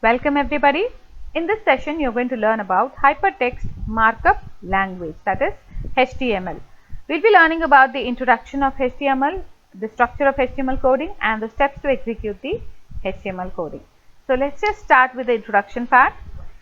Welcome everybody. In this session you are going to learn about hypertext markup language, that is HTML. We will be learning about the introduction of HTML, the structure of HTML coding and the steps to execute the HTML coding. So let's just start with the introduction part.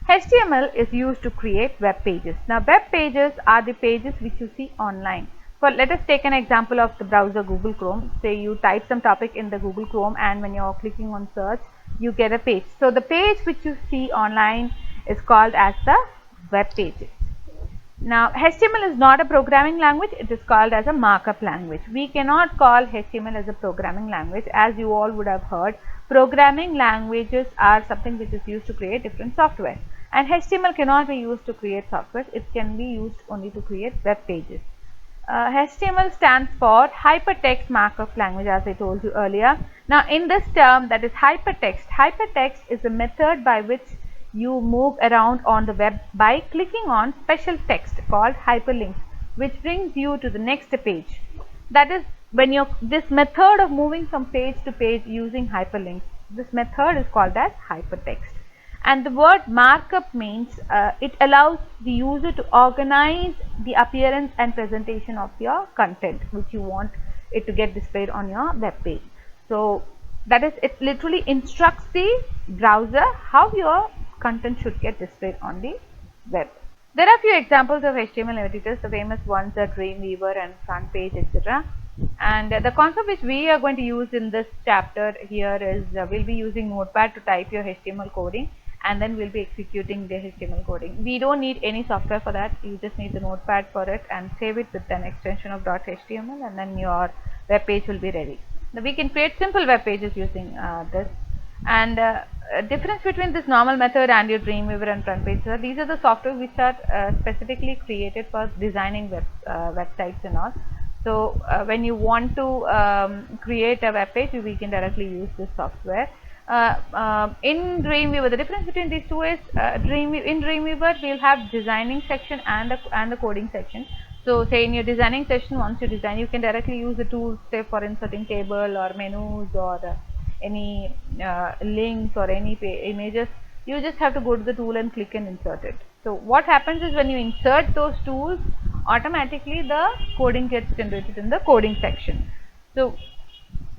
HTML is used to create web pages. Now web pages are the pages which you see online. Let us take an example of the browser Google Chrome. Say you type some topic in the Google Chrome and when you are clicking on search, you get a page. So the page which you see online is called as the web pages. Now HTML is not a programming language, it is called as a markup language. We cannot call HTML as a programming language, as you all would have heard. Programming languages are something which is used to create different software, and HTML cannot be used to create software, it can be used only to create web pages. HTML stands for hypertext markup language, as I told you earlier. Now in this term, that is hypertext is a method by which you move around on the web by clicking on special text called hyperlinks, which brings you to the next page. That is, when this method of moving from page to page using hyperlinks, this method is called as hypertext. And the word markup means it allows the user to organize the appearance and presentation of your content which you want it to get displayed on your web page. So that is, it literally instructs the browser how your content should get displayed on the web. There are few examples of HTML editors. The famous ones are Dreamweaver and Front Page, etc. And the concept which we are going to use in this chapter here is we'll be using Notepad to type your HTML coding, and then we'll be executing the HTML coding. We don't need any software for that. You just need the Notepad for it and save it with an extension of .html, and then your web page will be ready. Now we can create simple web pages using this. And difference between this normal method and your Dreamweaver and Front Page, these are the software which are specifically created for designing websites and all. So when you want to create a web page, we can directly use this software. In Dreamweaver, the difference between these two is in Dreamweaver we'll have designing section and the coding section. So say in your designing section, once you design, you can directly use the tools, say for inserting table or menus or any links or any images. You just have to go to the tool and click and insert it. So what happens is, when you insert those tools, automatically the coding gets generated in the coding section. So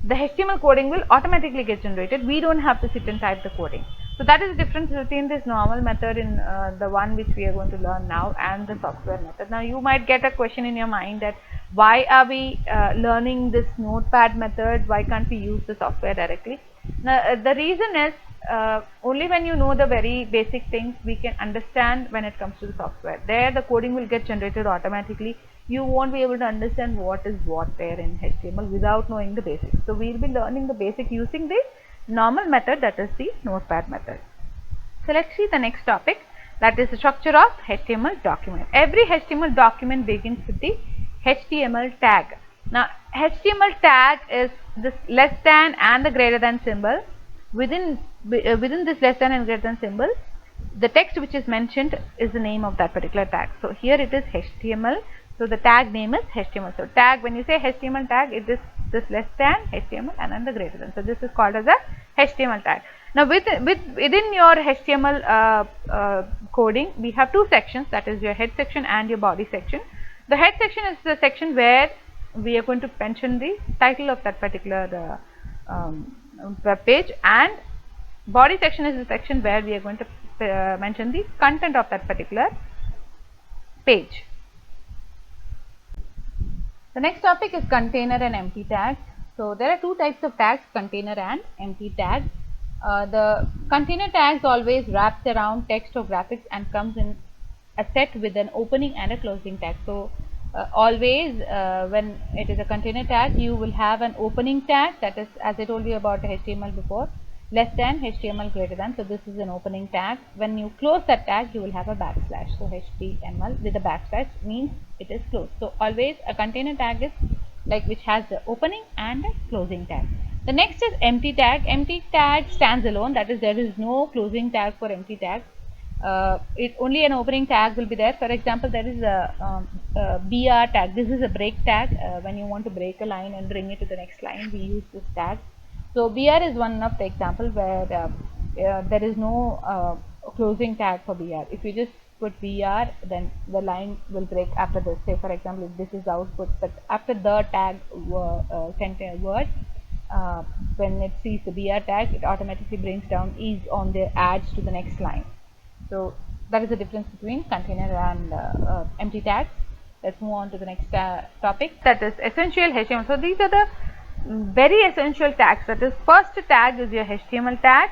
the HTML coding will automatically get generated. We don't have to sit and type the coding. So that is the difference between this normal method in the one which we are going to learn now and the software method. Now you might get a question in your mind that why are we learning this Notepad method? Why can't we use the software directly? Now the reason is only when you know the very basic things we can understand when it comes to the software. There the coding will get generated automatically. You won't be able to understand what is what there in HTML without knowing the basics. So we will be learning the basic using the normal method, that is the Notepad method. So let's see the next topic, that is the structure of HTML document. Every HTML document begins with the HTML tag. Now HTML tag is this less than and the greater than symbol. Within this less than and greater than symbol, the text which is mentioned is the name of that particular tag. So here it is HTML. So the tag name is HTML. So tag, when you say HTML tag, it is this less than HTML and then the greater than. So this is called as a HTML tag. Now within your HTML coding, we have two sections, that is your head section and your body section. The head section is the section where we are going to mention the title of that particular web page, and body section is the section where we are going to mention the content of that particular page. The next topic is container and empty tags. So there are two types of tags, container and empty tags. The container tags always wraps around text or graphics and comes in a set with an opening and a closing tag. So always when it is a container tag, you will have an opening tag, that is, as I told you about HTML before, less than, HTML greater than. So this is an opening tag. When you close that tag, you will have a backslash. So HTML with a backslash means it is closed. So always a container tag is like which has the opening and a closing tag. The next is empty tag. Empty tag stands alone, that is, there is no closing tag for empty tag. Only an opening tag will be there. For example, there is a BR tag. This is a break tag. When you want to break a line and bring it to the next line, we use this tag. So BR is one of the example where there is no closing tag for BR. If you just put BR, then the line will break after this. Say for example, if this is the output, but after the tag word, when it sees the BR tag, it automatically brings down is on the adds to the next line. So that is the difference between container and empty tags. Let's move on to the next topic, that is essential HTML. So these are the very essential tags. That is, first tag is your HTML tag,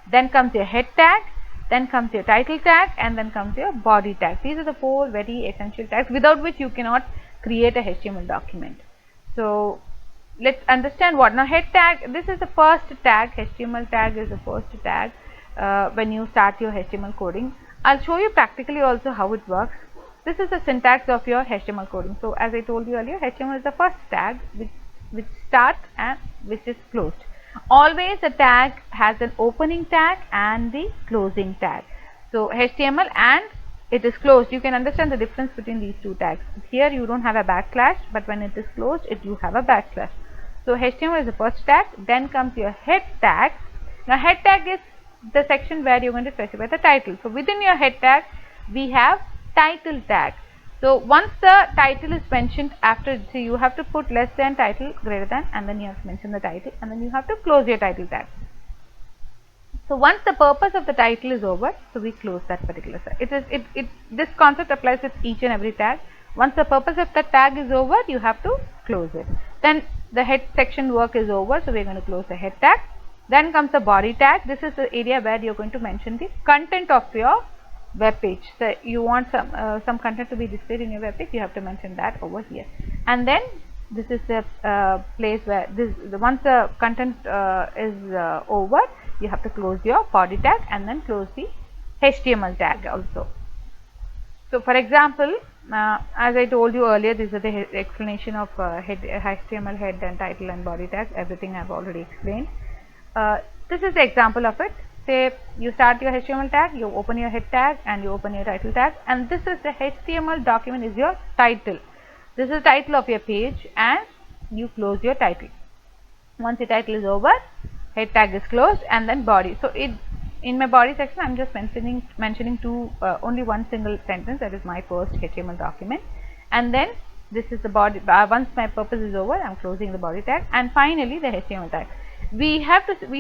then comes your head tag, then comes your title tag, and then comes your body tag. These are the 4 very essential tags without which you cannot create a HTML document. So let's understand what. Now head tag, this is the first tag. HTML tag is the first tag when you start your HTML coding. I'll show you practically also how it works. This is the syntax of your HTML coding. So as I told you earlier, HTML is the first tag which starts and which is closed. Always the tag has an opening tag and the closing tag. So HTML and it is closed. You can understand the difference between these 2 tags. Here you don't have a backslash, but when it is closed, you have a backslash. So HTML is the first tag. Then comes your head tag. Now head tag is the section where you're going to specify the title. So within your head tag, we have title tag. So once the title is mentioned, after, so you have to put less than title, greater than, and then you have to mention the title, and then you have to close your title tag. So once the purpose of the title is over, so we close that particular tag. This concept applies with each and every tag. Once the purpose of the tag is over, you have to close it. Then the head section work is over, so we are going to close the head tag. Then comes the body tag. This is the area where you are going to mention the content of your web page. So you want some content to be displayed in your web page, you have to mention that over here. And then this is the place where once the content is over, you have to close your body tag and then close the HTML tag also. So for example, as I told you earlier, this is the explanation of HTML head and title and body tags. Everything I have already explained. This is the example of it. Say you start your HTML tag, you open your head tag, and you open your title tag, and this is the HTML document is your title. This is the title of your page, and you close your title. Once the title is over, head tag is closed, and then body. So in my body section, I'm just mentioning only one single sentence, that is my first HTML document, and then this is the body. Once my purpose is over, I'm closing the body tag, and finally the HTML tag. We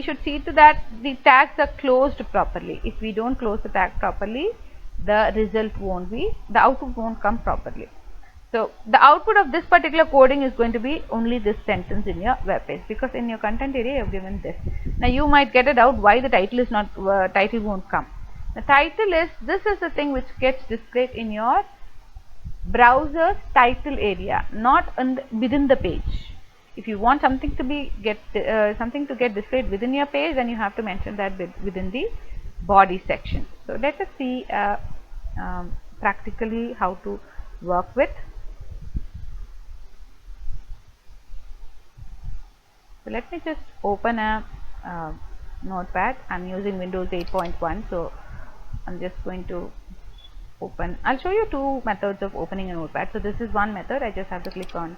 should see to that the tags are closed properly. If we don't close the tag properly, the output won't come properly. So the output of this particular coding is going to be only this sentence in your web page, because in your content area you have given this. Now you might get it out why the title is not title won't come. The title is, this is the thing which gets displayed in your browser's title area, not within the page. If you want something to get displayed within your page, then you have to mention that within the body section. So let us see practically how to work with. So let me just open a notepad. I'm using Windows 8.1, so I'm just going to open. I'll show you 2 methods of opening a notepad. So this is one method. I just have to click on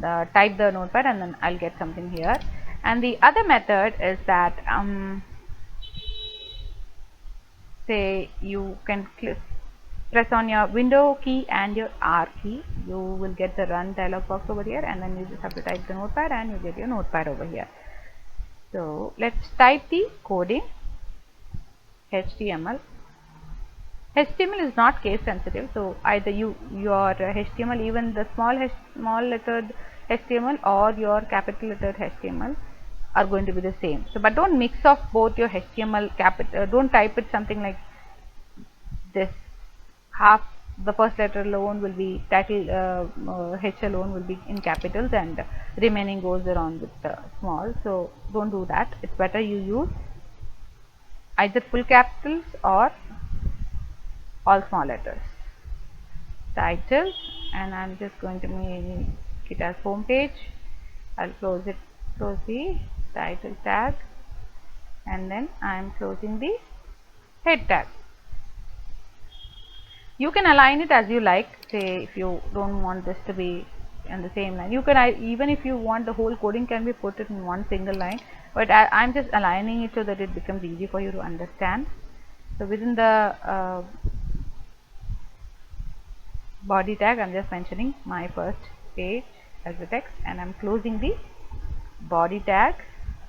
type the notepad, and then I'll get something here. And the other method is that say you can press on your window key and your R key. You will get the run dialog box over here, and then you just have to type the notepad and you get your notepad over here. So let's type the coding HTML. HTML is not case sensitive, so either your HTML, even the small lettered HTML or your capital lettered HTML are going to be the same. So but don't mix off both your HTML capital, don't type it something like this. Half the first letter alone will be title, H alone will be in capitals, and remaining goes around with small. So don't do that. It's better you use either full capitals or all small letters. Title, and I'm just going to make it as home page. I'll close the title tag, and then I'm closing the head tag. You can align it as you like. Say if you don't want this to be in the same line, you can even if you want the whole coding can be put in one single line, but I'm just aligning it so that it becomes easy for you to understand. So within the body tag, I'm just mentioning my first page as the text, and I'm closing the body tag,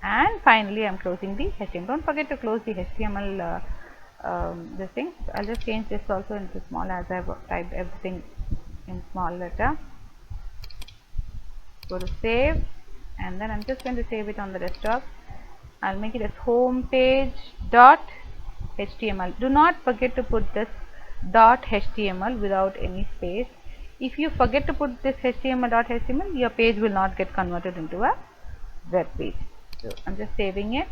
and finally I'm closing the HTML. Don't forget to close the HTML this thing. So I'll just change this also into small, as I've typed everything in small letter. Go to save, and then I'm just going to save it on the desktop. I'll make it as homepage.html. Do not forget to put this .html without any space. If you forget to put this html.html, your page will not get converted into a web page. So I'm just saving it.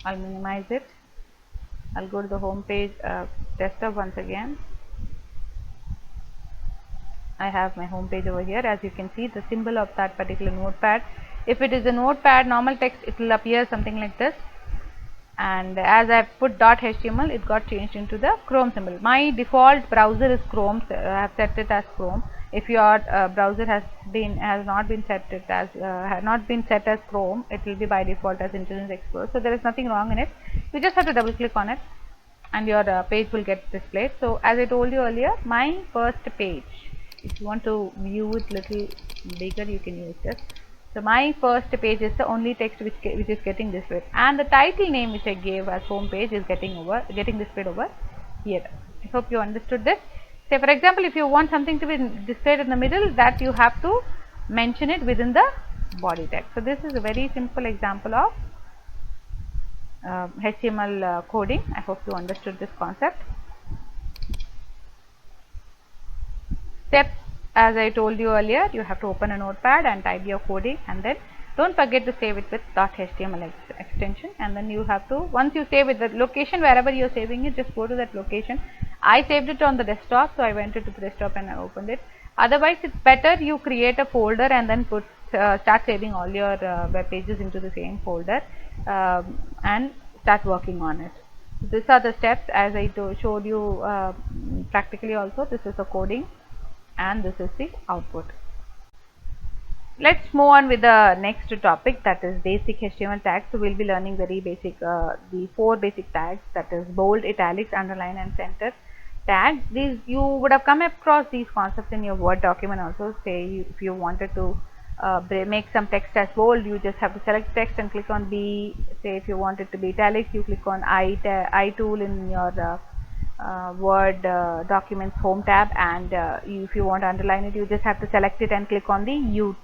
I'll minimize it. I'll go to the home page desktop once again. I have my home page over here. As you can see, the symbol of that particular notepad, if it is a notepad normal text, it will appear something like this, and as I put .html, it got changed into the Chrome symbol. My default browser is Chrome, so I have set it as Chrome. If your browser has not been set as Chrome, it will be by default as Internet Explorer. So there is nothing wrong in it. You just have to double click on it, and your page will get displayed. So as I told you earlier, my first page, if you want to view it little bigger, you can use this. So my first page is the only text which is getting displayed, and the title name which I gave as home page is getting displayed over here. I hope you understood this. Say for example, if you want something to be displayed in the middle, that you have to mention it within the body tag. So this is a very simple example of HTML coding. I hope you understood this concept. Steps, as I told you earlier, you have to open a notepad and type your coding, and then don't forget to save it with .html extension, and then you have to, once you save it, the location wherever you are saving it, just go to that location. I saved it on the desktop, so I went to the desktop and I opened it. Otherwise, it's better you create a folder and then start saving all your web pages into the same folder and start working on it. These are the steps, as I showed you practically also. This is the coding, and this is the output. Let's move on with the next topic, that is basic HTML tags. So we'll be learning very basic, the 4 basic tags, that is bold, italics, underline and center tags. These, you would have come across these concepts in your Word document also. Say if you wanted to make some text as bold, you just have to select text and click on B. Say if you want it to be italics, you click on I tool in your Word documents home tab, and if you want to underline it, you just have to select it and click on the U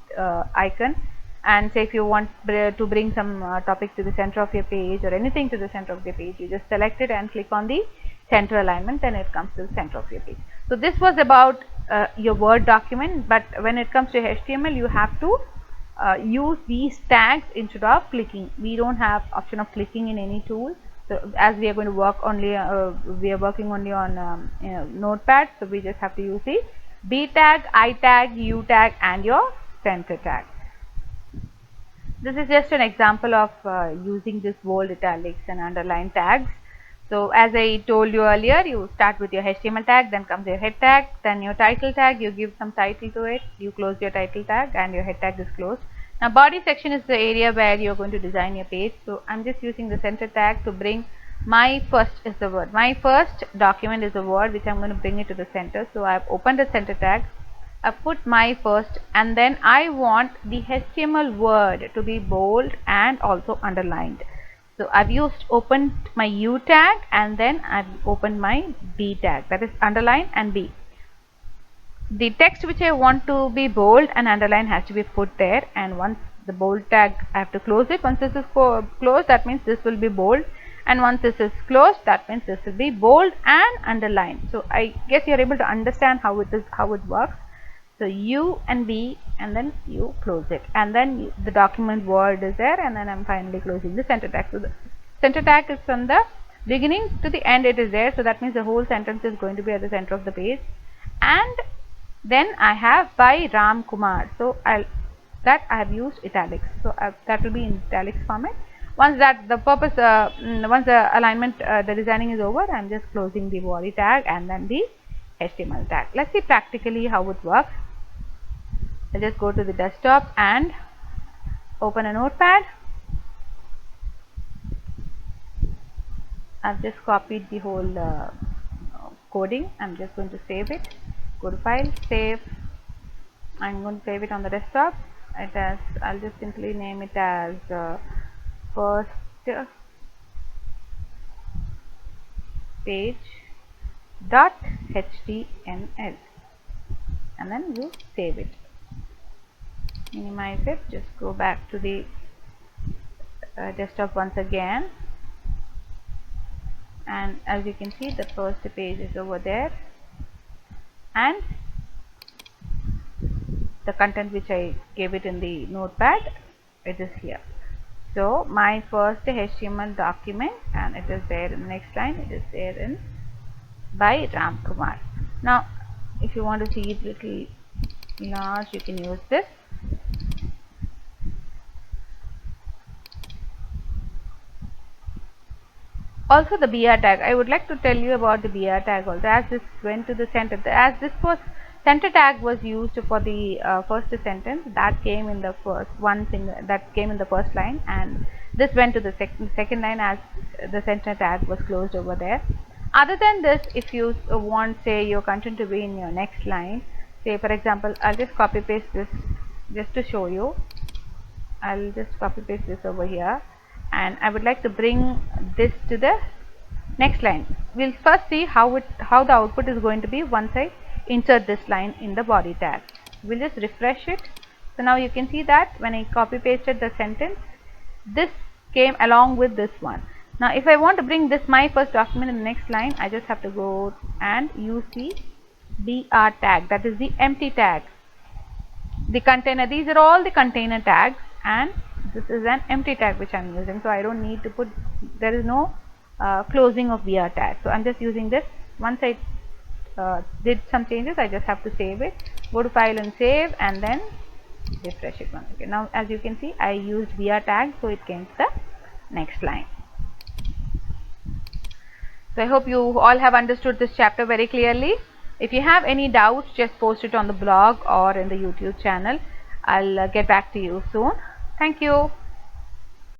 icon. And say if you want to bring some topic to the center of your page or anything to the center of your page, you just select it and click on the center alignment, then it comes to the center of your page. So this was about your Word document, but when it comes to HTML, you have to use these tags instead of clicking. We don't have option of clicking in any tool. So as we are going to work only, we are working only on Notepad, so we just have to use the B tag, I tag, U tag and your center tag. This is just an example of using this bold, italics and underline tags. So as I told you earlier, you start with your HTML tag, then comes your head tag, then your title tag, you give some title to it, you close your title tag and your head tag is closed. Now body section is the area where you are going to design your page. So I'm just using the center tag to bring my first is the word. My first document is a word which I'm going to bring it to the center. So I've opened the center tag, I've put my first, and then I want the HTML word to be bold and also underlined. So I've opened my U tag, and then I've opened my B tag, that is underline and B. The text which I want to be bold and underline has to be put there, and once the bold tag, I have to close it. Once this is closed, that means this will be bold, and once this is closed, that means this will be bold and underlined. So I guess you're able to understand how it works. So U and B, and then you close it, and then the document word is there, and then I'm finally closing the center tag. So the center tag is from the beginning to the end, it is there. So that means the whole sentence is going to be at the center of the page. And then I have by Ram Kumar. So I have used italics. So that will be in italics format. Once that the purpose, once the alignment, the designing is over, I'm just closing the body tag and then the HTML tag. Let's see practically how it works. I'll just go to the desktop and open a notepad. I've just copied the whole coding. I'm just going to save it. Go to file, save. I'm going to save it on the desktop. I'll just simply name it as first page .html, and then you save it. Minimize it. Just go back to the desktop once again, and as you can see, the first page is over there, and the content which I gave it in the notepad, it is here. So my first HTML document, and it is there in the next line. It is there in by Ram Kumar. Now if you want to see it little large, you can use this. Also the BR tag, I would like to tell you about the BR tag also, as this went to the center, as this was center tag was used for the first sentence that came in the first first line, and this went to the second line as the center tag was closed over there. Other than this, if you want, say, your content to be in your next line, say for example, I'll just copy paste this just to show you. I'll just copy paste this over here, and I would like to bring this to the next line. We'll first see how the output is going to be once I insert this line in the body tag. We'll just refresh it. So now you can see that when I copy pasted the sentence, this came along with this one. Now if I want to bring this my first document in the next line, I just have to go and use the BR tag, that is the empty tag. The container, these are all the container tags, and this is an empty tag which I'm using, so I don't need to put, there is no closing of BR tag. So I'm just using this. Once I did some changes, I just have to save it, go to file and save, and then refresh it once again. Now as you can see, I used BR tag, so it came to the next line. So I hope you all have understood this chapter very clearly. If you have any doubts, just post it on the blog or in the YouTube channel. I'll get back to you soon. Thank you.